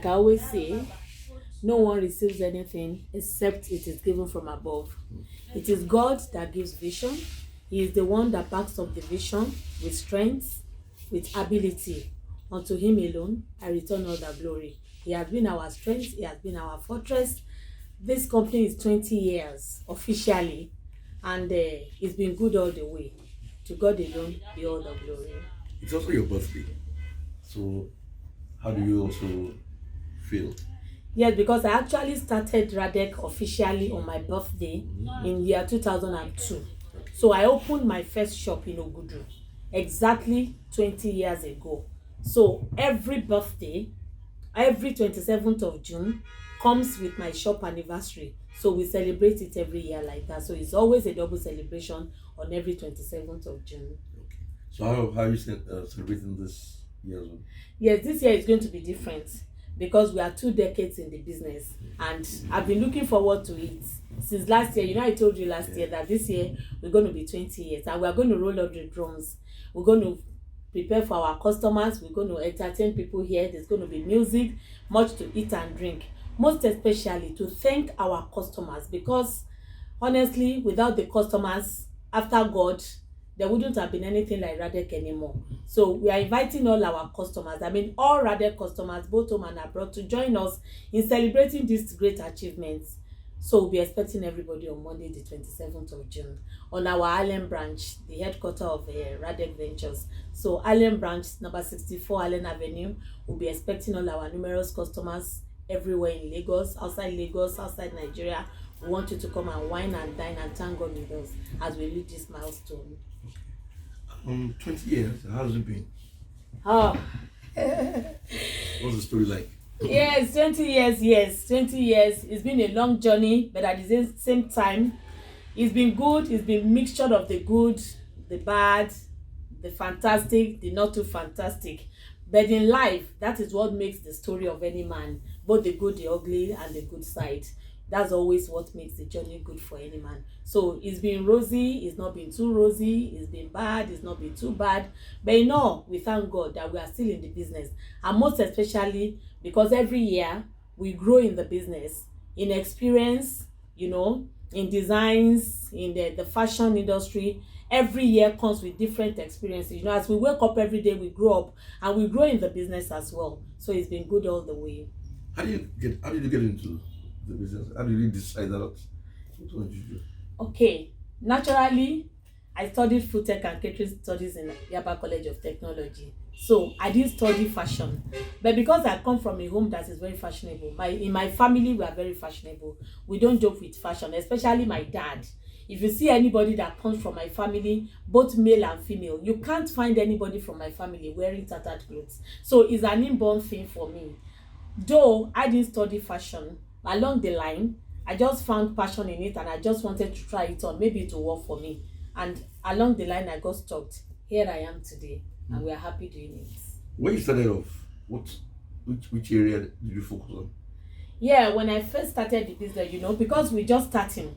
I always say, no one receives anything except it is given from above. It is God that gives vision. He is the one that backs up the vision with strength, with ability. Unto him alone, I return all the glory. He has been our strength. He has been our fortress. This company is 20 years officially, and it's been good all the way. To God alone be all the glory. It's also your birthday. So, how do you also feel? Yes, because I actually started Radek officially on my birthday in year 2002. So I opened my first shop in Ogudu exactly 20 years ago. So every birthday, every 27th of June comes with my shop anniversary. So we celebrate it every year like that. So it's always a double celebration on every 27th of June. Okay. So how are you celebrating this year? Yes, this year is going to be different because we are 2 decades in the business, and I've been looking forward to it since last year. You know, I told you last year that this year we're going to be 20 years and we're going to roll out the drums. We're going to prepare for our customers. We're going to entertain people here. There's going to be music, much to eat and drink, most especially to thank our customers, because honestly, without the customers, after God, there wouldn't have been anything like Radek anymore. So we are inviting all our customers, all Radek customers, both home and abroad, to join us in celebrating these great achievements. So we'll be expecting everybody on Monday, the 27th of June, on our Allen branch, the headquarters of Radek Ventures. So Allen branch, number 64 Allen Avenue, we'll be expecting all our numerous customers everywhere in Lagos, outside Nigeria. We want you to come and wine and dine and thank God with us as we reach this milestone. 20 years, how's it been? Oh. What's the story like? Yes, 20 years, yes. 20 years. It's been a long journey, but at the same time, it's been good. It's been a mixture of the good, the bad, the fantastic, the not too fantastic. But in life, that is what makes the story of any man, both the good, the ugly, and the good side. That's always what makes the journey good for any man. So it's been rosy, it's not been too rosy, it's been bad, it's not been too bad. But in all, we thank God that we are still in the business. And most especially because every year we grow in the business, in experience, in designs, in the fashion industry. Every year comes with different experiences. As we wake up every day, we grow up and we grow in the business as well. So it's been good all the way. How did you get into the business? How did you decide that? What did you do? Okay, naturally, I studied food tech and catering studies in Yaba College of Technology. So I didn't study fashion, but because I come from a home that is very fashionable, in my family we are very fashionable. We don't joke with fashion, especially my dad. If you see anybody that comes from my family, both male and female, you can't find anybody from my family wearing tattered clothes. So it's an inborn thing for me. Though I didn't study fashion, along the line, I just found passion in it and I just wanted to try it on. Maybe it will work for me. And along the line, I got stuck. Here I am today, and we are happy doing it. When you started off, which area did you focus on? Yeah, when I first started the business, because we just starting.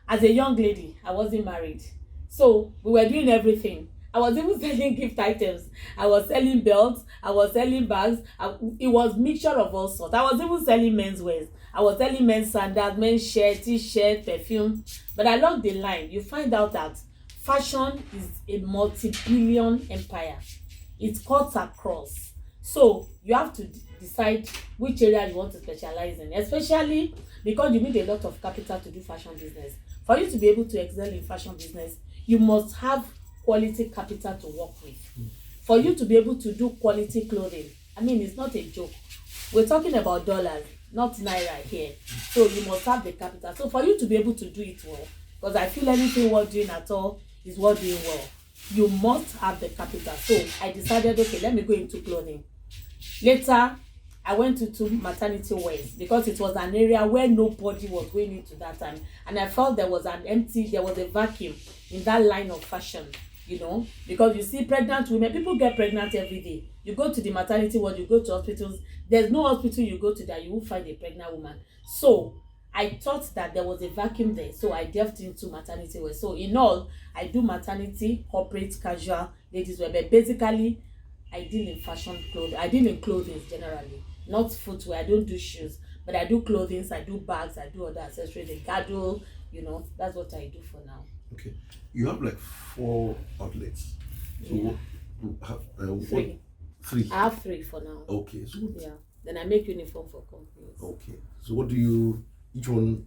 As a young lady, I wasn't married. So we were doing everything. I was even selling gift items. I was selling belts. I was selling bags. It was mixture of all sorts. I was even selling men's wears. I was selling men's sandals, men's shirt, t-shirt, perfume. But along the line, you find out that fashion is a multi-billion empire. It cuts across. So you have to decide which area you want to specialize in, especially because you need a lot of capital to do fashion business. For you to be able to excel in fashion business, you must have quality capital to work with. For you to be able to do quality clothing, it's not a joke. We're talking about dollars, not naira here. So you must have the capital. So for you to be able to do it well, because I feel anything worth doing at all is worth doing well, you must have the capital. So I decided, okay, let me go into clothing. Later, I went into maternity wears because it was an area where nobody was going into that time. And I felt there was a vacuum in that line of fashion, because you see pregnant women, people get pregnant every day. You go to the maternity ward, you go to hospitals, there's no hospital you go to that you will find a pregnant woman. So I thought that there was a vacuum there. So I delved into maternity wear. So in all, I do maternity, corporate, casual, ladies wear. But basically, I deal in fashion clothing. I deal in clothing generally. not footwear. I don't do shoes, but I do clothing, I do bags, I do other accessories, the girdle, that's what I do for now. Okay. You have like 4 outlets. So Yeah. you have, Three. 3? I have 3 for now. Okay. So Yeah. Then I make uniform for companies. okay. So what do you, each one,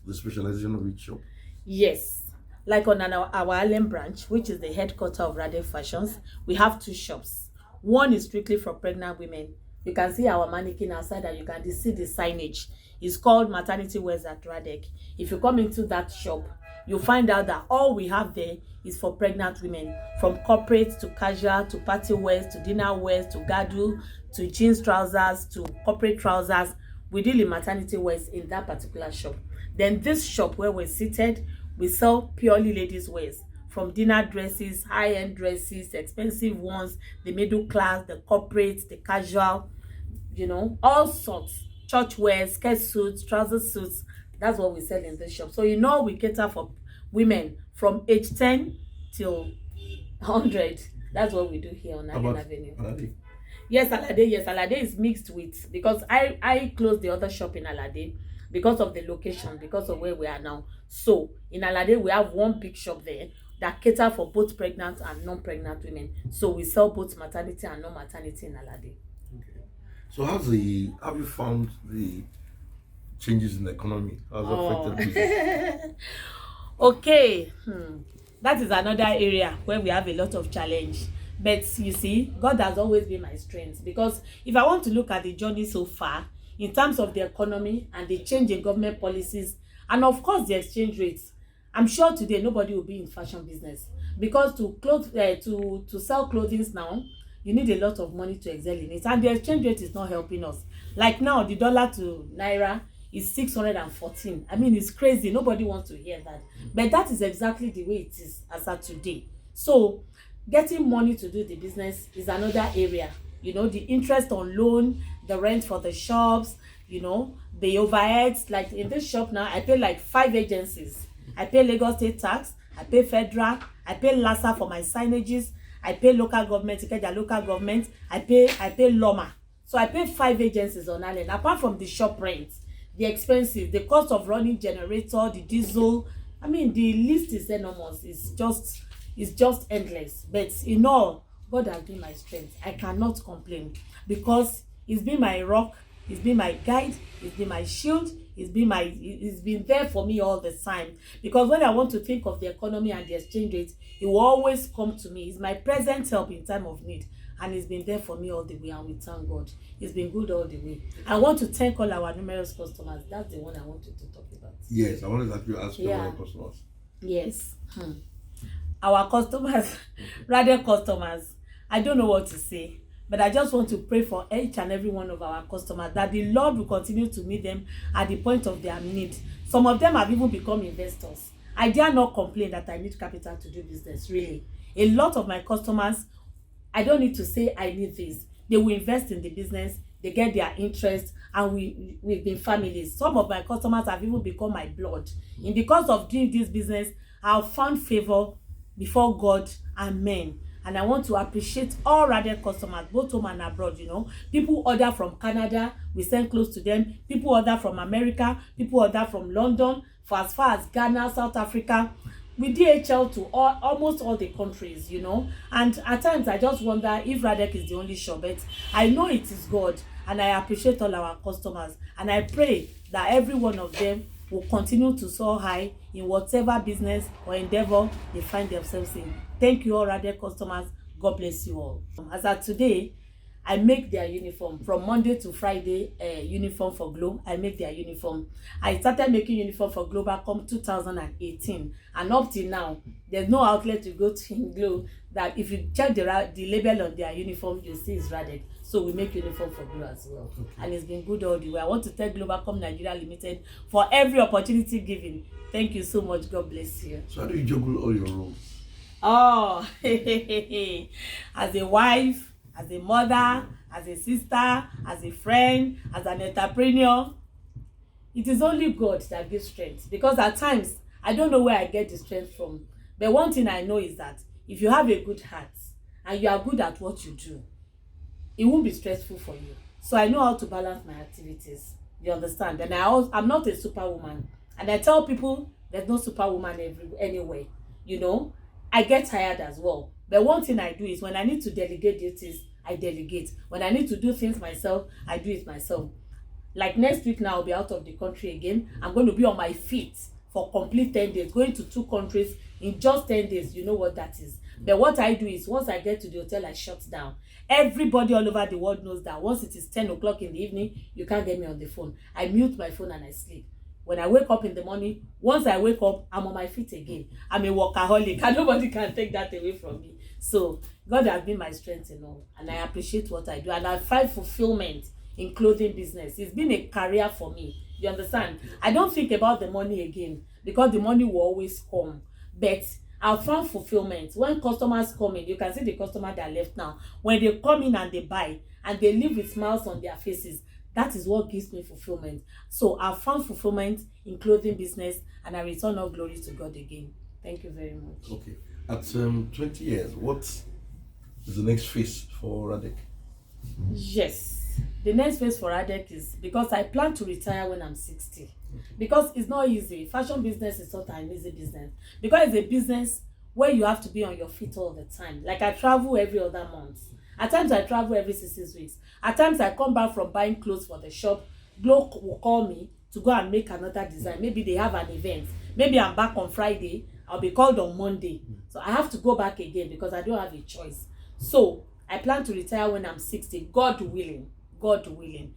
the specialization of each shop? Yes. Like on our Island branch, which is the headquarters of Radek Fashions, we have 2 shops. One is strictly for pregnant women. You can see our mannequin outside and you can see the signage. It's called Maternity Wears at Radek. If you come into that shop, you'll find out that all we have there is for pregnant women, from corporate to casual to party wears to dinner wears to girdle to jeans trousers to corporate trousers. We deal in maternity wears in that particular shop. Then this shop where we're seated, we sell purely ladies wears, from dinner dresses, high-end dresses, expensive ones, the middle class, the corporate, the casual, all sorts. Church wears, skirt suits, trouser suits. That's what we sell in this shop. So we cater for women from age 10 till 100. That's what we do here on Allen Avenue. Alade? Yes, Alade. Yes, Alade is mixed with, because I closed the other shop in Alade because of the location, because of where we are now. So in Alade, we have one big shop there that cater for both pregnant and non-pregnant women. So we sell both maternity and non-maternity in Alade. Okay. So have you found the changes in the economy? Has affected business? Okay. That is another area where we have a lot of challenge. But you see, God has always been my strength, because if I want to look at the journey so far in terms of the economy and the change in government policies, and of course the exchange rates, I'm sure today nobody will be in fashion business, because to sell clothing now, you need a lot of money to excel in it, and the exchange rate is not helping us. Like now, the dollar to naira is 614. I mean, it's crazy. Nobody wants to hear that, but that is exactly the way it is as of today. So getting money to do the business is another area. The interest on loan, the rent for the shops, the overheads. Like in this shop now, I pay like 5 agencies. I pay Lagos State Tax, I pay Federal, I pay LASA for my signages, I pay local government, Ikeja local government, I pay Loma. So I pay 5 agencies on Island. Apart from the shop rent, the expenses, the cost of running generator, the diesel. I mean, the list is enormous. It's just endless. But in all, God has been my strength. I cannot complain, because He's been my rock, He's been my guide, He's been my shield, He's been there for me all the time. Because when I want to think of the economy and the exchange rate, He will always come to me. He's my present help in time of need, and He's been there for me all the way, and we thank God. He's been good all the way. I want to thank all our numerous customers. That's the one I wanted to talk about. Yes, I wanted to ask you about customers. Yes. Our customers, rather customers, I don't know what to say, but I just want to pray for each and every one of our customers, that the Lord will continue to meet them at the point of their need. Some of them have even become investors. I dare not complain that I need capital to do business, really. A lot of my customers, I don't need to say I need this. They will invest in the business, they get their interest, and we've been families. Some of my customers have even become my blood. In the course of doing this business, I've found favor before God and men. And I want to appreciate all Radek customers, both home and abroad. People order from Canada, we send clothes to them. People order from America, people order from London, for as far as Ghana, South Africa. We DHL to almost all the countries, And at times I just wonder if Radek is the only shop, but I know it is God, and I appreciate all our customers, and I pray that every one of them will continue to soar high in whatever business or endeavor they find themselves in. Thank you all, Radek customers. God bless you all. As of today, I make their uniform from Monday to Friday. Uniform for Glow. I make their uniform. I started making uniform for Globacom 2018, and up till now, there's no outlet to go to in Glow that if you check the label on their uniform, you see it's Radek. So we make uniform for Glow as well, and it's been good all the way. I want to thank Globacom Nigeria Limited for every opportunity given. Thank you so much. God bless you. So how do you juggle all your roles? Oh, as a wife, as a mother, as a sister, as a friend, as an entrepreneur, it is only God that gives strength. Because at times, I don't know where I get the strength from. But one thing I know is that if you have a good heart and you are good at what you do, it won't be stressful for you. So I know how to balance my activities. You understand? And I'm not a superwoman. And I tell people there's no superwoman anywhere. You know, I get tired as well. But one thing I do is when I need to delegate duties, I delegate. When I need to do things myself, I do it myself. Like next week now, I'll be out of the country again. I'm going to be on my feet for complete 10 days, going to 2 countries in just 10 days. You know what that is. But what I do is once I get to the hotel, I shut down. Everybody all over the world knows that once it is 10 o'clock in the evening, you can't get me on the phone. I mute my phone and I sleep. When I wake up in the morning, once I wake up, I'm on my feet again. I'm a workaholic and nobody can take that away from me. So God has been my strength in all, and I appreciate what I do, and I find fulfillment in clothing business. It's been a career for me. You understand? I don't think about the money again because the money will always come. But I found fulfillment. When customers come in, you can see the customer that left now. When they come in and they buy and they leave with smiles on their faces, that is what gives me fulfillment. So I found fulfillment in clothing business, and I return all glory to God again. Thank you very much. Okay. At 20 years, what is the next phase for Radek? Yes. The next phase for Radek is because I plan to retire when I'm 60. Because it's not easy. Fashion business is not an easy business. Because it's a business where you have to be on your feet all the time. Like I travel every other month. At times I travel every 6 weeks. At times I come back from buying clothes for the shop. Glo will call me to go and make another design. Maybe they have an event. Maybe I'm back on Friday. I'll be called on Monday. So I have to go back again because I don't have a choice. So I plan to retire when I'm 60, God willing. God willing.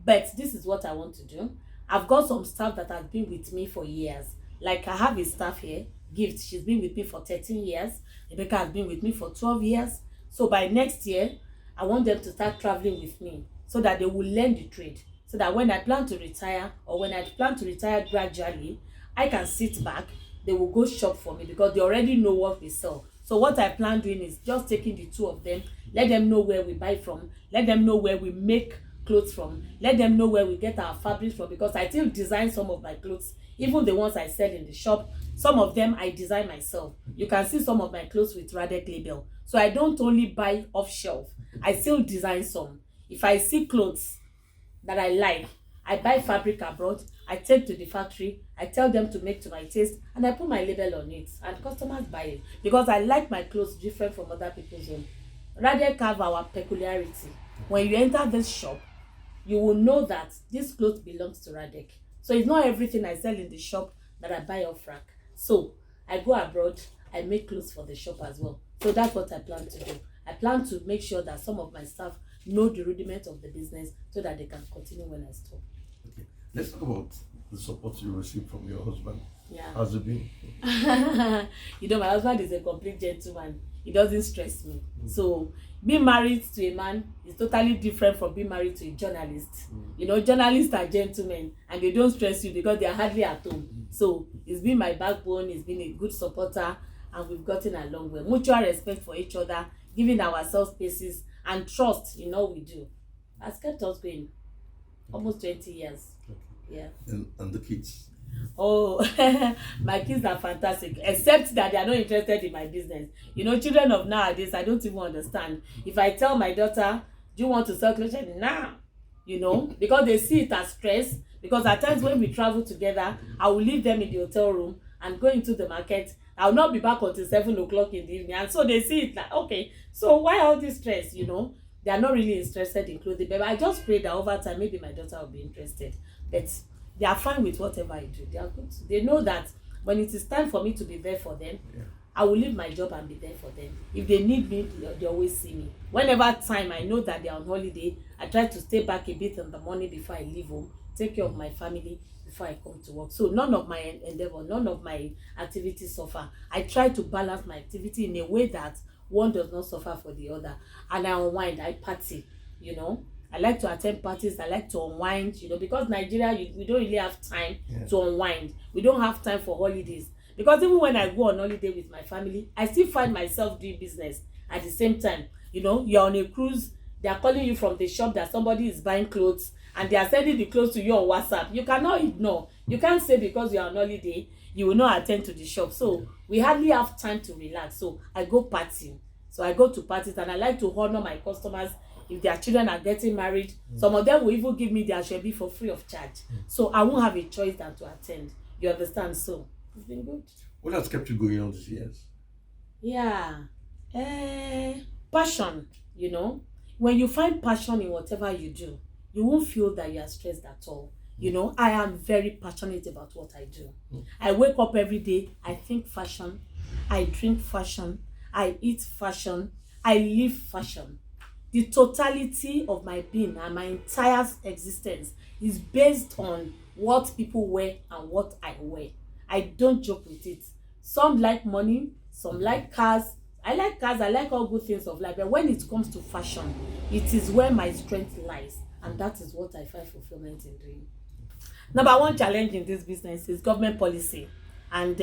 But this is what I want to do. I've got some staff that have been with me for years. Like I have a staff here, Gift. She's been with me for 13 years. Rebecca has been with me for 12 years. So by next year, I want them to start traveling with me so that they will learn the trade. So that when I plan to retire, or when I plan to retire gradually, I can sit back. They will go shop for me because they already know what we sell. So what I plan doing is just taking the 2 of them, let them know where we buy from, let them know where we make clothes from, let them know where we get our fabrics from, because I still design some of my clothes, even the ones I sell in the shop. Some of them I design myself. You can see some of my clothes with Radek label. So I don't only buy off shelf, I still design some. If I see clothes that I like, I buy fabric abroad, I take to the factory, I tell them to make to my taste, and I put my label on it, and customers buy it because I like my clothes different from other people's own. Radek have our peculiarity. When you enter this shop, you will know that this clothes belongs to Radek. So it's not everything I sell in the shop that I buy off rack. So I go abroad, I make clothes for the shop as well. So that's what I plan to do. I plan to make sure that some of my staff know the rudiment of the business so that they can continue when I stop. Okay. Let's talk about the support you received from your husband. Yeah. How's it been? You know, my husband is a complete gentleman. He doesn't stress me. So being married to a man is totally different from being married to a journalist. You know, journalists are gentlemen and they don't stress you because they are hardly at home. So he's been my backbone, he's been a good supporter, and we've gotten along well. Mutual respect for each other, giving ourselves spaces, and trust in all we do has kept us going almost 20 years. Yeah. And the kids? Oh, my kids are fantastic, except that they are not interested in my business. You know, children of nowadays, I don't even understand. If I tell my daughter, do you want to sell clothes? Nah, you know, because they see it as stress. Because at times when we travel together, I will leave them in the hotel room and go into the market. I will not be back until 7 o'clock in the evening. And so they see it like, okay, so why all this stress, you know? They are not really interested in clothing. But I just pray that over time, maybe my daughter will be interested. But they are fine with whatever I do. They are good. They know that when it is time for me to be there for them, I will leave my job and be there for them. If they need me, they always see me. Whenever time I know that they are on holiday, I try to stay back a bit in the morning before I leave home, take care of my family before I come to work. So none of my endeavor, none of my activities suffer. I try to balance my activity in a way that one does not suffer for the other. And I unwind, I party, you know. I like to attend parties, I like to unwind, you know, because Nigeria, we don't really have time to unwind. We don't have time for holidays. Because even when I go on holiday with my family, I still find myself doing business at the same time. You know, you're on a cruise, they are calling you from the shop that somebody is buying clothes, and they are sending the clothes to you on WhatsApp. You cannot ignore. You can't say because you're on holiday, you will not attend to the shop. So we hardly have time to relax. So I go partying. So I go to parties and I like to honor my customers if their children are getting married, some of them will even give me their shebi for free of charge. So I won't have a choice than to attend. You understand? So it's been good. What has kept you going all these years? Yeah. Passion, when you find passion in whatever you do, you won't feel that you are stressed at all. I am very passionate about what I do. I wake up every day, I think fashion, I drink fashion, I eat fashion, I live fashion. The totality of my being and my entire existence is based on what people wear and what I wear. I don't joke with it. Some like money, some like cars. I like cars, I like all good things of life. But when it comes to fashion, it is where my strength lies. And that is what I find fulfillment in doing. Number one challenge in this business is government policy and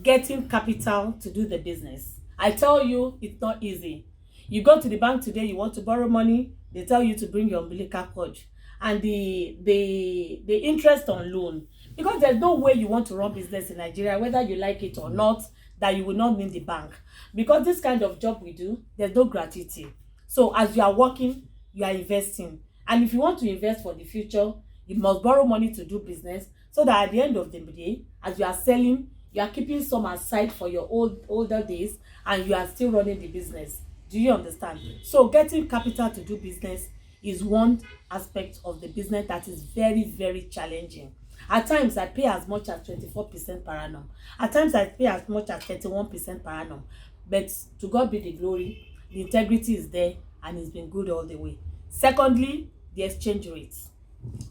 getting capital to do the business. I tell you, it's not easy. You go to the bank today, you want to borrow money, they tell you to bring your umbilical cord. And the interest on loan, because there's no way you want to run business in Nigeria, whether you like it or not, that you will not need the bank. Because this kind of job we do, there's no gratuity. So as you are working, you are investing. And if you want to invest for the future, you must borrow money to do business, so that at the end of the day, as you are selling, you are keeping some aside for your older days, and you are still running the business. Do you understand? So getting capital to do business is one aspect of the business that is very, very challenging. At times, I pay as much as 24% per annum. At times, I pay as much as 31% per annum. But to God be the glory, the integrity is there, and it's been good all the way. Secondly, the exchange rates.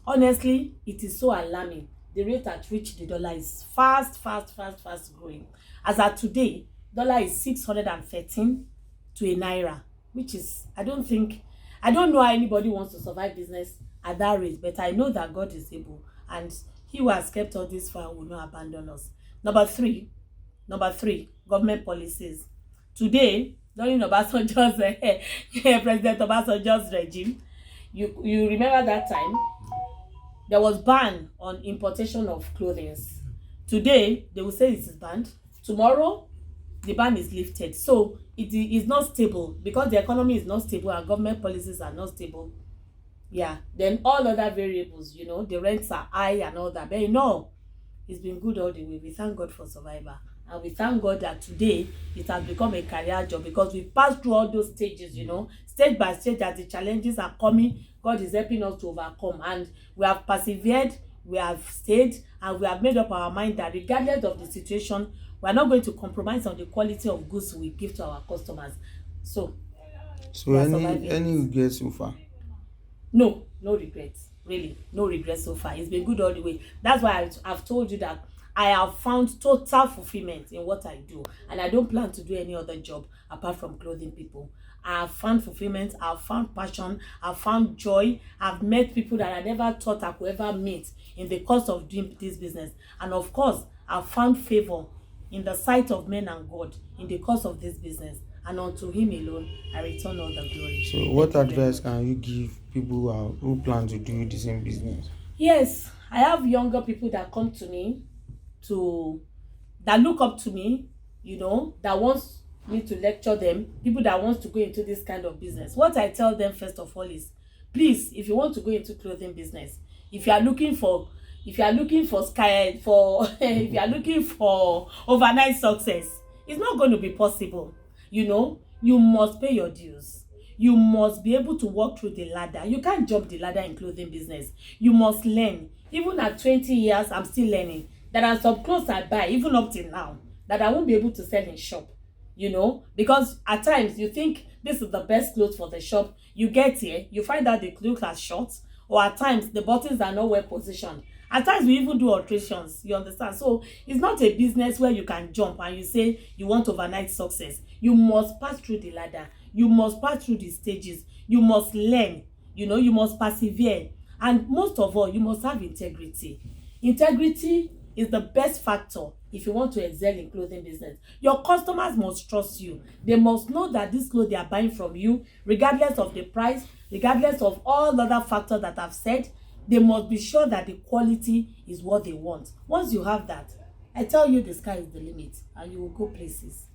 Honestly, it is so alarming. The rate at which the dollar is fast growing. As at today, dollar is 613 to a naira, which is, I don't know how anybody wants to survive business at that rate, but I know that God is able, and he who has kept all this far will not abandon us. Number three, government policies. Today, during Obasanjo's President Obasanjo's regime, you remember that time there was ban on importation of clothing. Today they will say it is banned. Tomorrow the ban is lifted. So it is not stable, because the economy is not stable and government policies are not stable. Yeah, then all other variables, the rents are high and all that. But it's been good all the way. We thank God for survivor. And we thank God that today it has become a career job, because we passed through all those stages, stage by stage. As the challenges are coming, God is helping us to overcome. And we have persevered, we have stayed, and we have made up our mind that regardless of the situation, we are not going to compromise on the quality of goods we give to our customers. So any regrets so far? No regrets. Really, no regrets so far. It's been good all the way. That's why I've told you that I have found total fulfillment in what I do, and I don't plan to do any other job apart from clothing people. I have found fulfillment, I've found passion, I've found joy, I've met people that I never thought I could ever meet in the course of doing this business. And of course, I've found favor in the sight of men and God in the course of this business. And unto him alone, I return all the glory. So what advice can you give people who plan to do the same business? Yes, I have younger people that come to me, that look up to me, that wants me to lecture them, people that wants to go into this kind of business. What I tell them first of all is, please, if you want to go into clothing business, if you are looking for if you are looking for overnight success, it's not going to be possible. You must pay your dues. You must be able to walk through the ladder. You can't jump the ladder in clothing business. You must learn. Even at 20 years, I'm still learning. There are some clothes I buy, even up till now, that I won't be able to sell in shop. Because at times you think this is the best clothes for the shop. You get here, you find out the clothes are short, or at times the buttons are not well positioned. At times we even do alterations, you understand? So it's not a business where you can jump and you say you want overnight success. You must pass through the ladder. You must pass through the stages. You must learn. You must persevere. And most of all, you must have integrity. Integrity is the best factor if you want to excel in clothing business. Your customers must trust you. They must know that this clothes they are buying from you, regardless of the price, regardless of all other factors that I've said, they must be sure that the quality is what they want. Once you have that, I tell you, the sky is the limit and you will go places.